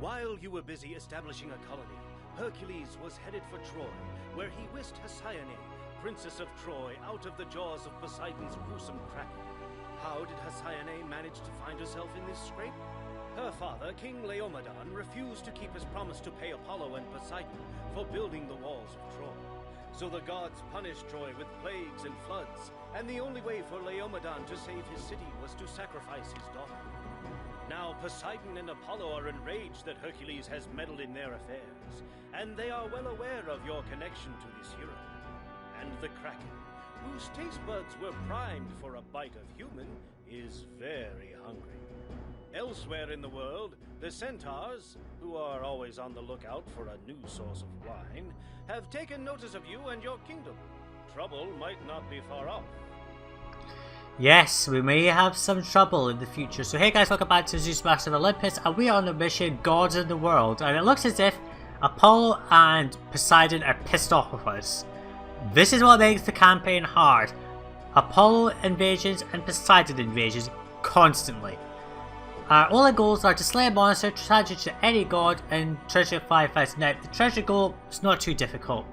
While you were busy establishing a colony, Hercules was headed for Troy, where he whisked Hesione, princess of Troy, out of the jaws of Poseidon's gruesome Kraken. How did Hesione manage to find herself in this scrape? Her father, King Laomedon, refused to keep his promise to pay Apollo and Poseidon for building the walls of Troy. So the gods punished Troy with plagues and floods, and the only way for Laomedon to save his city was to sacrifice his daughter. Now Poseidon and Apollo are enraged that Hercules has meddled in their affairs, and they are well aware of your connection to this hero. And the Kraken, whose taste buds were primed for a bite of human, is very hungry. Elsewhere in the world, the centaurs, who are always on the lookout for a new source of wine, have taken notice of you and your kingdom. Trouble might not be far off. Yes, we may have some trouble in the future. So hey guys, welcome back to Zeus, Master of Olympus, and we are on the mission Gods in the World. And it looks as if Apollo and Poseidon are pissed off with us. This is what makes the campaign hard. Apollo invasions and Poseidon invasions constantly. Our only goals are to slay a monster, treasure to any god, and treasure 5,000. Now, the treasure goal is not too difficult.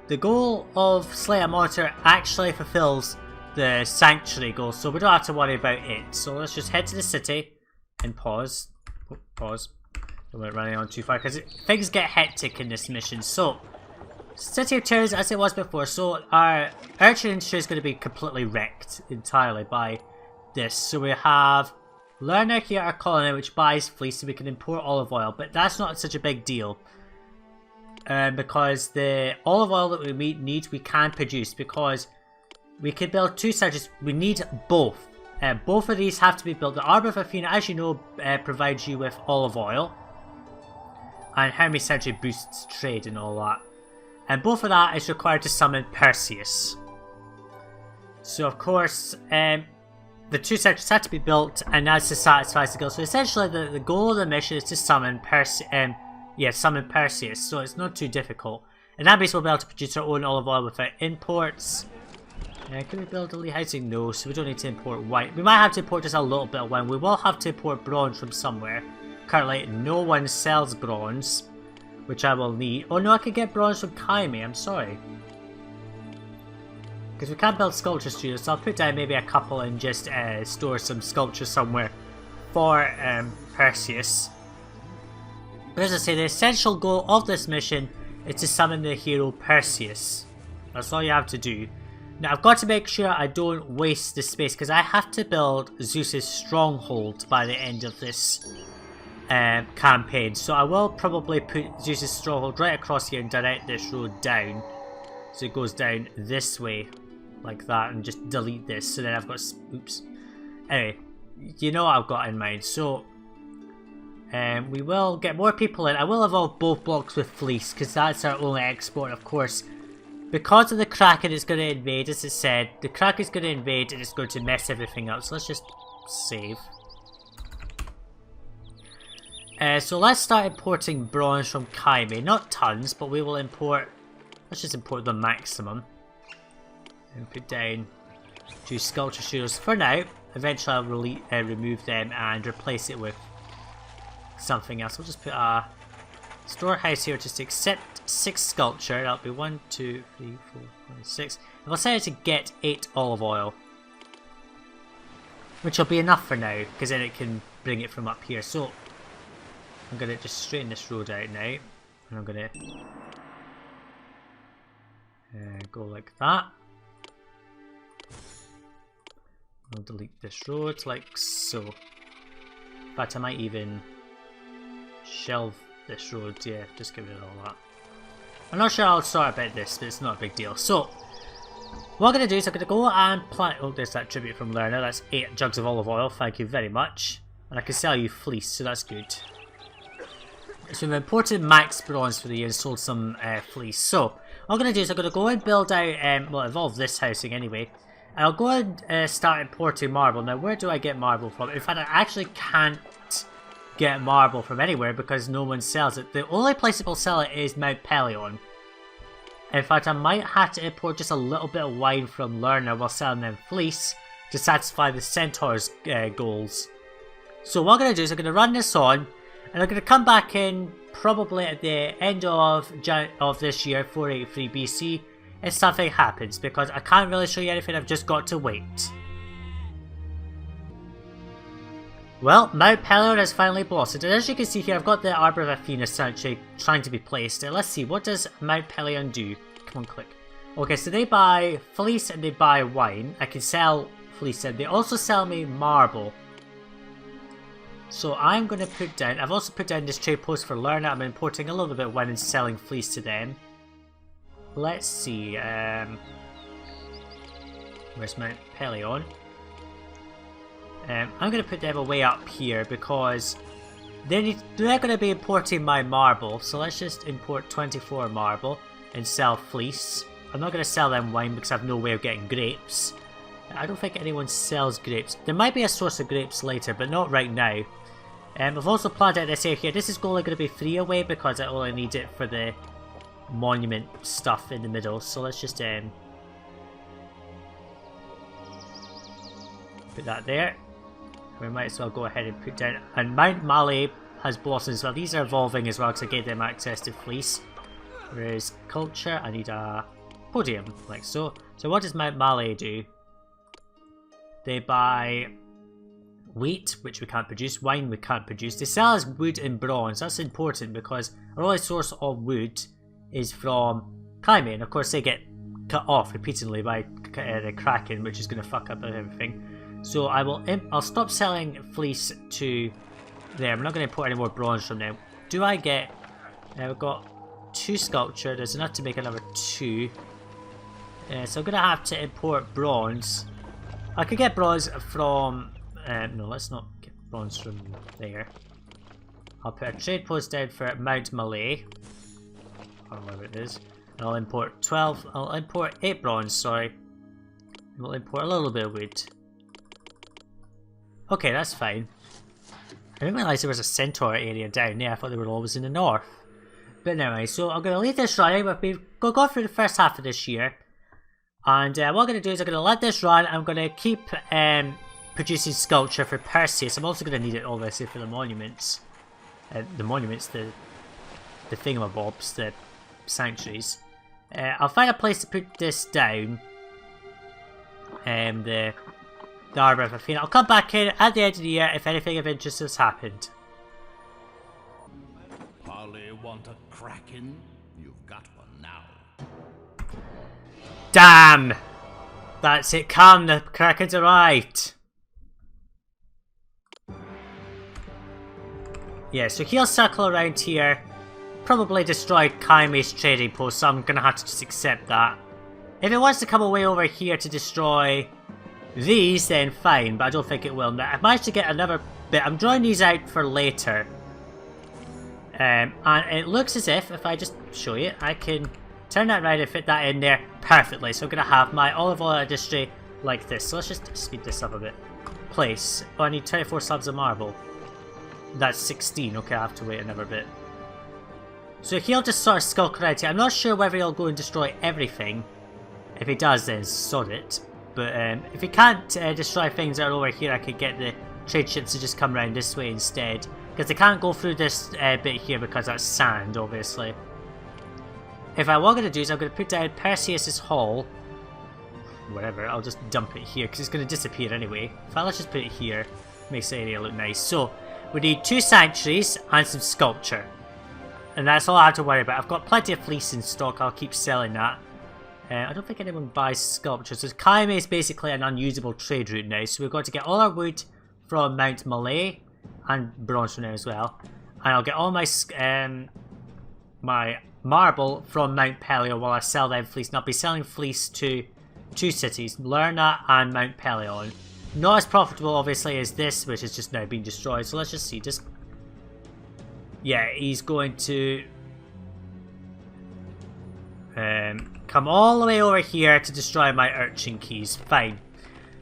The goal of slay a monster actually fulfills the sanctuary goal, so we don't have to worry about it. So let's just head to the city and pause. Oh, pause. Don't want it running on too far because things get hectic in this mission. So, City of Tiryns as it was before. So our urchin industry is going to be completely wrecked entirely by this. So we have Lerner here, our colony, which buys fleece so we can import olive oil, but that's not such a big deal. Because the olive oil that we need, we can produce, because we can build two surges. We need both. Both of these have to be built. The Arbor of Athena, as you know, provides you with olive oil. And Hermes Surgery boosts trade and all that. And both of that is required to summon Perseus. So of course, the two surges have to be built, and that's to satisfy the goal. So essentially, the goal of the mission is to summon summon Perseus. So it's not too difficult. And that means we'll be able to produce our own olive oil without imports. Can we build a Lee housing? No, so we don't need to import wine. We might have to import just a little bit of wine. We will have to import bronze from somewhere. Currently, no one sells bronze, which I will need. Oh no, I could get bronze from Kaimi, I'm sorry. Because we can't build sculpture studios, so I'll put down maybe a couple and just store some sculptures somewhere for Perseus. But as I say, the essential goal of this mission is to summon the hero Perseus. That's all you have to do. Now I've got to make sure I don't waste the space, because I have to build Zeus's stronghold by the end of this campaign. So I will probably put Zeus's stronghold right across here and direct this road down. So it goes down this way, like that, and just delete this. So then I've got, oops. Anyway, you know what I've got in mind. So we will get more people in. I will evolve both blocks with fleece, because that's our only export, of course. Because of the Kraken is going to invade, as it said, the Kraken is going to invade and it's going to mess everything up. So let's just save. So let's start importing bronze from Kaimi. Not tons, but we will import, let's just import the maximum. And put down 2 sculpture studios for now. Eventually I'll remove them and replace it with something else. We'll just put a storehouse here just to accept 6 sculpture. That'll be 1, 2, 3, 4, 5, 6. And I'll set it to get 8 olive oil, which will be enough for now, because then it can bring it from up here. So I'm going to just straighten this road out now, and I'm going to go like that. I'll delete this road like so. In fact, I might even shelve this road. Yeah, just get rid of all that. I'm not sure I'll sort about this, but it's not a big deal. So what I'm going to do is I'm going to go and plant. Oh, there's that tribute from Lerner. That's 8 jugs of olive oil. Thank you very much. And I can sell you fleece, so that's good. So we've imported max bronze for the year and sold some fleece. So what I'm going to do is I'm going to go and build out, well, evolve this housing anyway. And I'll go and start importing marble. Now, where do I get marble from? In fact, I actually can't get marble from anywhere because no one sells it. The only place that will sell it is Mount Pelion. In fact, I might have to import just a little bit of wine from Lerner while selling them fleece to satisfy the centaur's goals. So what I'm going to do is I'm going to run this on, And I'm going to come back in probably at the end of this year, 483 BC, if something happens, because I can't really show you anything, I've just got to wait. Well, Mount Pelion has finally blossomed, and as you can see here, I've got the Arbor of Athena sanctuary trying to be placed. Let's see, what does Mount Pelion do? Come on, click. Okay, so they buy fleece and they buy wine. I can sell fleece and they also sell me marble. So I'm going to put down, I've also put down this trade post for Lerna. I'm importing a little bit of wine and selling fleece to them. Let's see, where's Mount Pelion? I'm going to put them away up here because they're going to be importing my marble. So let's just import 24 marble and sell fleece. I'm not going to sell them wine because I have no way of getting grapes. I don't think anyone sells grapes. There might be a source of grapes later, but not right now. I've also planned out this area here. This is only going to be 3 away because I only need it for the monument stuff in the middle. So let's just put that there. We might as well go ahead and put down, and Mount Malay has blossomed as well. These are evolving as well because I gave them access to fleece. Whereas culture, I need a podium, like so. So what does Mount Malay do? They buy wheat, which we can't produce, wine we can't produce. They sell us wood and bronze. That's important because our only source of wood is from Kaime, and of course they get cut off repeatedly by the Kraken, which is going to fuck up everything. So I'll stop selling fleece to there. I'm not going to import any more bronze from them. Do I get... I've got 2 sculpture. There's enough to make another 2. So I'm going to have to import bronze. I could get bronze from... no, let's not get bronze from there. I'll put a trade post down for Mount Malay. I don't know where it is. And I'll import 12... I'll import 8 bronze, sorry. We'll import a little bit of wood. Okay, that's fine. I didn't realise there was a centaur area down there. I thought they were always in the north. But anyway, so I'm going to leave this running. We've gone through the first half of this year. And what I'm going to do is I'm going to let this run. I'm going to keep producing sculpture for Perseus. I'm also going to need it obviously for the monuments. The thingamabobs, the sanctuaries. I'll find a place to put this down. The Arbor of Athena. I'll come back in at the end of the year if anything of interest has happened. Harley want a Kraken? You've got one now. Damn! That's it, come, the Kraken's arrived. Yeah, so he'll circle around here. Probably destroy Kaime's trading post, so I'm gonna have to just accept that. If it wants to come away over here to destroy these, then fine, but I don't think it will. I managed to get another bit. I'm drawing these out for later. And it looks as if I just show you, I can turn that around and fit that in there perfectly. So I'm going to have my olive oil industry like this. So let's just speed this up a bit. Place. Oh, I need 24 slabs of marble. That's 16. Okay, I have to wait another bit. So he'll just sort of skulk around here. I'm not sure whether he'll go and destroy everything. If he does, then sod it. But if he can't destroy things that are over here, I could get the trade ships to just come around this way instead. Because they can't go through this bit here because that's sand, obviously. What I'm going to do is I'm going to put down Perseus' Hall. Whatever, I'll just dump it here because it's going to disappear anyway. In fact, let's just put it here. Makes the area look nice. So, we need 2 sanctuaries and some sculpture. And that's all I have to worry about. I've got plenty of fleece in stock, I'll keep selling that. I don't think anyone buys sculpture. So Kaime is basically an unusable trade route now. So we've got to get all our wood from Mount Malay and bronze from there as well. And I'll get all my my marble from Mount Pelion while I sell them fleece. And I'll be selling fleece to 2 cities, Lerna and Mount Pelion. Not as profitable obviously as this, which has just now been destroyed. So let's just see. Yeah, he's going to come all the way over here to destroy my urchin keys. Fine.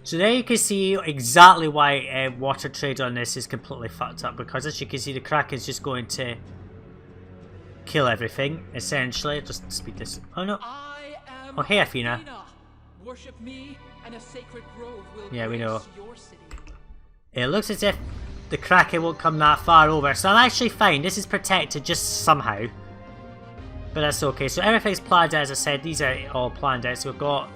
So there you can see exactly why water trade on this is completely fucked up. Because as you can see, the Kraken's just going to kill everything, essentially. Just speed this. Oh no. Oh hey Athena. Worship me and a sacred grove will yeah, we know. your city. It looks as if the Kraken won't come that far over. So I'm actually fine. This is protected just somehow. But that's okay. So everything's planned out, as I said. These are all planned out. So we've got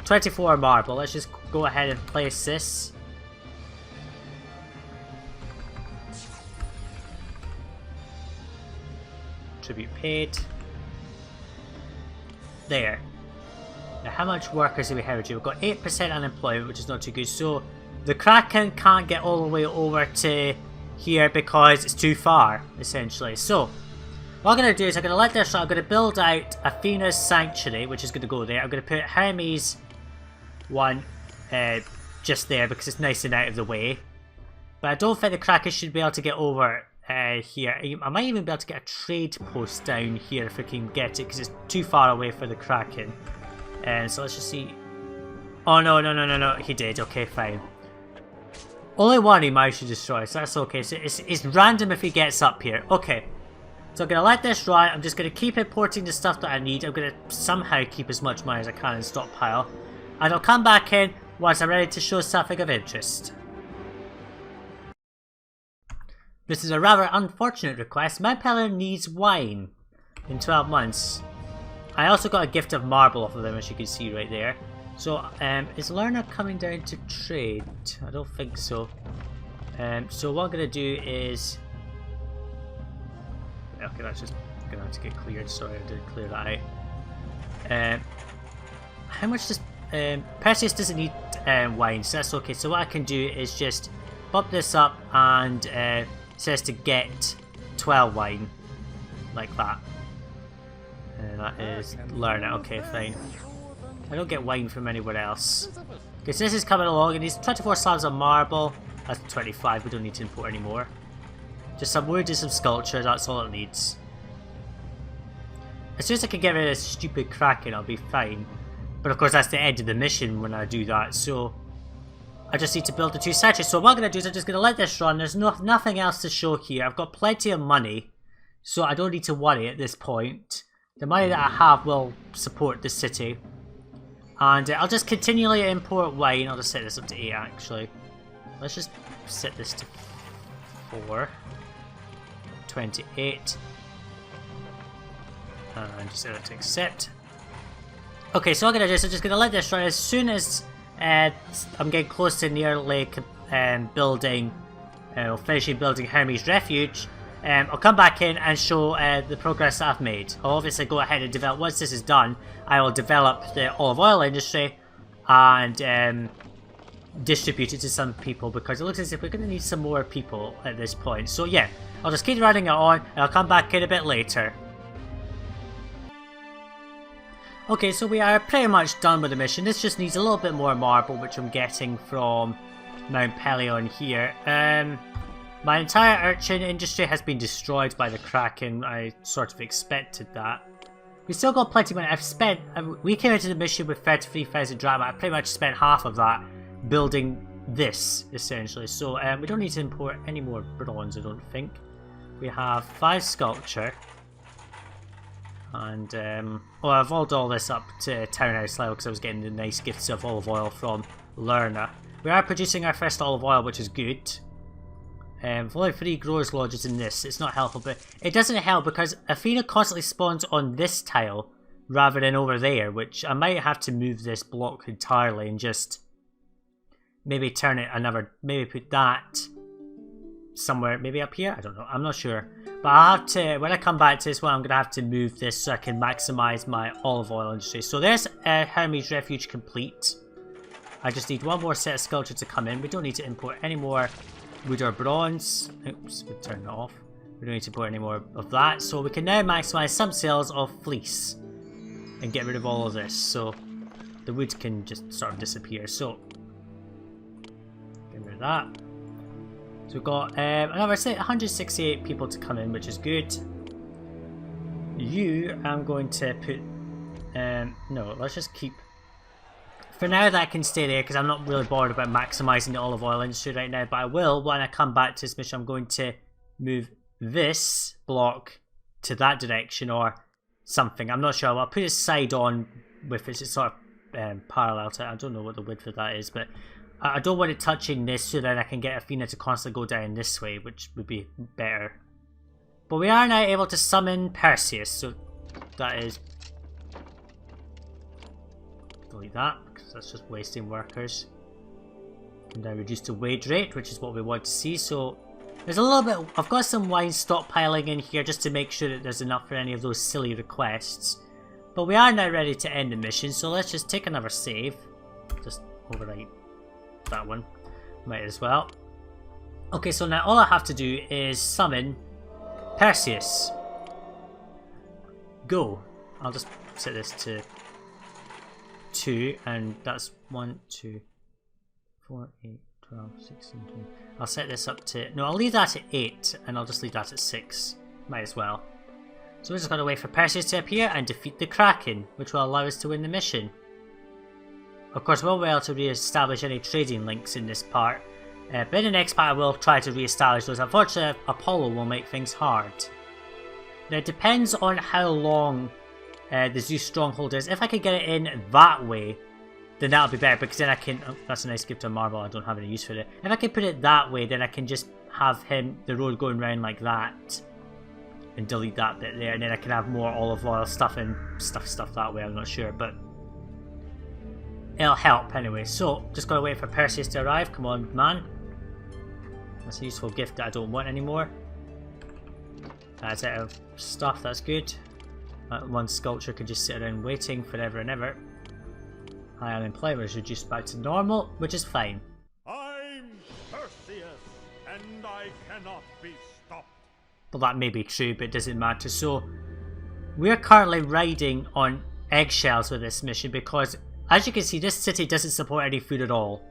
24 marble. Let's just go ahead and place this. Tribute paid. There. Now how much workers do we have here? We've got 8% unemployment, which is not too good. So the Kraken can't get all the way over to here because it's too far, essentially. So what I'm going to do is I'm going to let this run. I'm going to build out Athena's Sanctuary, which is going to go there. I'm going to put Hermes one just there because it's nice and out of the way. But I don't think the Kraken should be able to get over here. I might even be able to get a trade post down here if I can get it because it's too far away for the Kraken. So let's just see. Oh no, he did. Okay, fine. Only one he managed to destroy, so that's okay. So it's random if he gets up here. Okay. So I'm going to let this run. I'm just going to keep importing the stuff that I need. I'm going to somehow keep as much money as I can in stockpile. And I'll come back in once I'm ready to show something of interest. This is a rather unfortunate request. My pillar needs wine in 12 months. I also got a gift of marble off of them, as you can see right there. So, is Lerna coming down to trade? I don't think so. So what I'm going to do is... Okay, that's just going to have to get cleared. Sorry, I didn't clear that out. How much does... Perseus doesn't need wine, so that's okay. So what I can do is just pop this up and it says to get 12 wine. Like that. That is Lerna. Okay, fine. I don't get wine from anywhere else. Okay, so this is coming along, and these 24 slabs of marble. That's 25, we don't need to import anymore. Just some wood and some sculpture, that's all it needs. As soon as I can get rid of this stupid Kraken, I'll be fine. But of course that's the end of the mission when I do that, so... I just need to build the 2 statues. So what I'm going to do is I'm just going to let this run. There's nothing else to show here. I've got plenty of money, so I don't need to worry at this point. The money that I have will support the city. And I'll just continually import wine. I'll just set this up to 8 actually. Let's just set this to 4. 28. And just set it to accept. Okay, so what I'm going to do is I'm just going to let this run. As soon as I'm getting close to nearly building, finishing building Hermes Refuge, I'll come back in and show the progress that I've made. I'll obviously go ahead and develop, once this is done, I will develop the olive oil industry and distribute it to some people because it looks as if we're going to need some more people at this point. So yeah, I'll just keep running it on and I'll come back in a bit later. Okay, so we are pretty much done with the mission. This just needs a little bit more marble, which I'm getting from Mount Pelion here. My entire urchin industry has been destroyed by the Kraken. I sort of expected that. We still got plenty of money. We came into the mission with 33,000 drama. I pretty much spent half of that building this, essentially. So we don't need to import any more bronze, I don't think. We have 5 sculpture. And, well, I've rolled all this up to townhouse level because I was getting the nice gifts of olive oil from Lerna. We are producing our first olive oil, which is good. With only 3 growers lodges in this, it's not helpful, but it doesn't help because Athena constantly spawns on this tile rather than over there, which I might have to move this block entirely and just maybe turn it maybe put that somewhere, maybe up here, I don't know, I'm not sure. But I'll have to, when I come back to this one, I'm going to have to move this so I can maximise my olive oil industry. So there's Hermes Refuge complete. I just need one more set of sculpture to come in. We don't need to import any more wood or bronze. Oops, we turn that off. We don't need to import any more of that. So we can now maximise some sales of fleece and get rid of all of this. So the wood can just sort of disappear. So get rid of that. So we've got another 168 people to come in, which is good. You, I'm going to put... no, let's just keep... For now that can stay there because I'm not really bothered about maximising the olive oil industry right now, but I will when I come back to this mission. I'm going to move this block to that direction or something. I'm not sure. I'll put it side on with it. It's sort of parallel to it. I don't know what the width of that is, but I don't want it touching this, so then I can get Athena to constantly go down this way, which would be better. But we are now able to summon Perseus, so that is... delete that, because that's just wasting workers. And now reduce the wage rate, which is what we want to see, so... there's a little bit... I've got some wine stockpiling in here just to make sure that there's enough for any of those silly requests. But we are now ready to end the mission, so let's just take another save. Just overwrite that one. Might as well. Okay, so now all I have to do is summon Perseus. Go. I'll just set this to 2, and that's 1, 2, 4, 8, 12, 16, 20. I'll set this up to... no, I'll leave that at 8, and I'll just leave that at 6. Might as well. So we're just going to wait for Perseus to appear and defeat the Kraken, which will allow us to win the mission. Of course, we won't be able to re-establish any trading links in this part, but in the next part I will try to re-establish those. Unfortunately, Apollo will make things hard. Now, it depends on how long the Zeus stronghold is. If I could get it in that way, then that'll be better, because then I can... oh, that's a nice gift of marble, I don't have any use for it. If I can put it that way, then I can just have the road going round like that, and delete that bit there, and then I can have more olive oil stuff and stuff that way, I'm not sure, but it'll help anyway. So, just gotta wait for Perseus to arrive. Come on, man. That's a useful gift that I don't want anymore. That's out of stuff, that's good. That one sculpture could just sit around waiting forever and ever. High unemployment is reduced back to normal, which is fine. I'm Perseus, and I cannot be stopped. Well, that may be true, but it doesn't matter. So, we're currently riding on eggshells with this mission because, as you can see, this city doesn't support any food at all.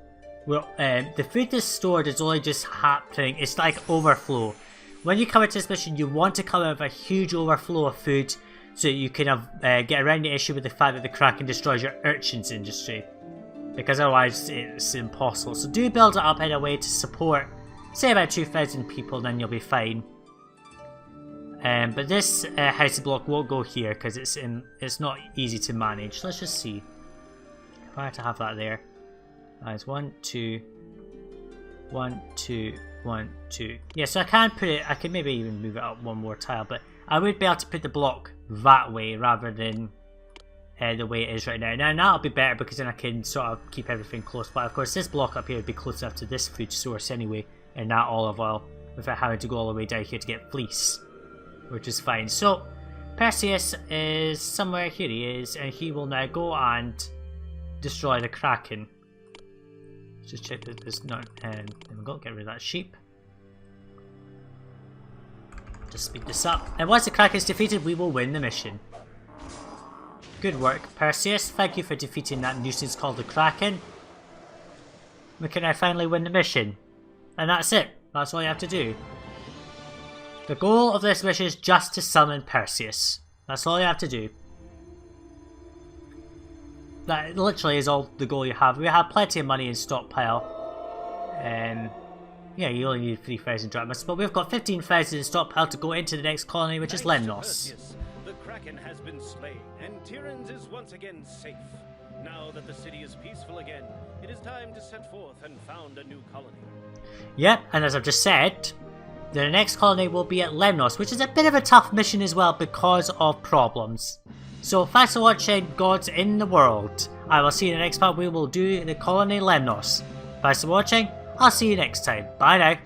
The food that's stored is only just happening. It's like overflow. When you come into this mission, you want to come out with a huge overflow of food so that you can get around the issue with the fact that the Kraken destroys your urchins industry. Because otherwise, it's impossible. So do build it up in a way to support, say, about 2,000 people, then you'll be fine. But this house block won't go here because it's not easy to manage. Let's just see. If I had to have that there. That's 1, 2, 1, 2, 1, 2. Yeah, so I can put it, I can maybe even move it up one more tile, but I would be able to put the block that way rather than the way it is right now. Now that'll be better because then I can sort of keep everything close by. Of course, this block up here would be close enough to this food source anyway, and that olive oil, without having to go all the way down here to get fleece, which is fine. So, Perseus is somewhere, here he is, and he will now go and destroy the Kraken. Let's just check that there's not, there we go, get rid of that sheep. Just speed this up. And once the Kraken is defeated, we will win the mission. Good work, Perseus. Thank you for defeating that nuisance called the Kraken. We can now finally win the mission. And that's it. That's all you have to do. The goal of this mission is just to summon Perseus. That's all you have to do. That literally is all the goal you have. We have plenty of money in stockpile. Yeah, you only need 3,000 drachmas, but we've got 15,000 in stockpile to go into the next colony, which is Lemnos. The Kraken has been slain, and Tiryns is once again safe. Now that the city is peaceful again, it is time to set forth and found a new colony. Yep, and as I've just said, the next colony will be at Lemnos, which is a bit of a tough mission as well because of problems. So thanks for watching, gods in the world. I will see you in the next part. We will do the colony Lemnos. Thanks for watching. I'll see you next time. Bye now.